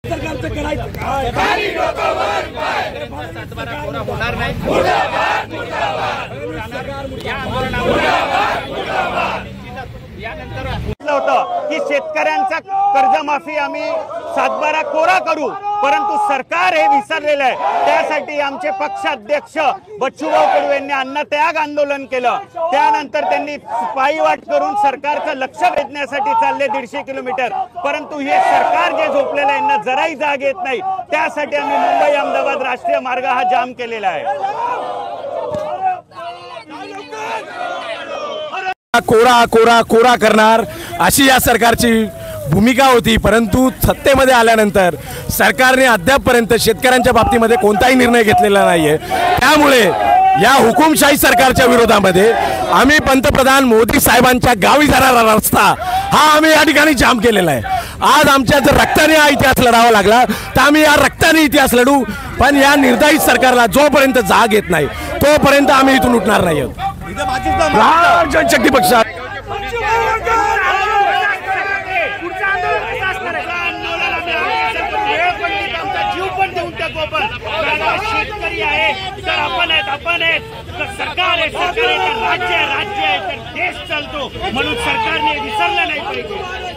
सरकारचं करायचं काय? खाली डोकं वर पाय. सातबारा कोरा होणार नाही. मुर्दाबाद मुर्दाबाद. या आंदोलनावर मुर्दाबाद. यानंतर होतं की शेतकऱ्यांचा कर्जमाफी आम्ही सातबारा कोरा करू, परंतु सरकार हे विसरलेलं आहे। त्यासाठी आमचे पक्षाध्यक्ष बच्चूभाऊ कडू यांनी अन्नत्याग आंदोलन केलं। त्यानंतर त्यांनी पायवाट करून सरकारचं लक्ष वेधण्यासाठी चालले 150 किलोमीटर, परंतु हे सरकार जे झोपलेलं आहे यांना जराही जाग येत नाही। त्यासाठी आम्ही मुंबई अहमदाबाद राष्ट्रीय मार्ग हा जाम केलेला आहे। कोरा कोरा कोरा करणार अशी या सरकारची भूमिका होती, परंतु सत्तेमध्ये आल्यानंतर सरकारने अद्यापपर्यंत शेतकऱ्यांच्या बाबतीमध्ये कोणताही निर्णय घेतलेला नाहीये। त्यामुळे या हुकुमशाही सरकारच्या विरोधामध्ये आम्ही पंतप्रधान मोदी साहेबांच्या गावी जाणारा रस्ता हा आम्ही या ठिकाणी जाम केलेला आहे। आज आमच्या जर रक्ताने हा इतिहास लढावा लागला तर आम्ही या रक्ताने इतिहास लढू, पण या निर्दयी सरकारला जोपर्यंत जाग येत नाही तोपर्यंत आम्ही इथून उठणार नाही आहोत। जनशक्ती पक्षात शेतकरी आहे तर आपण आहेत तर सरकार आहे, राज्य आहे तर देश चालतो, म्हणून सरकारने विसरलं नाही पाहिजे।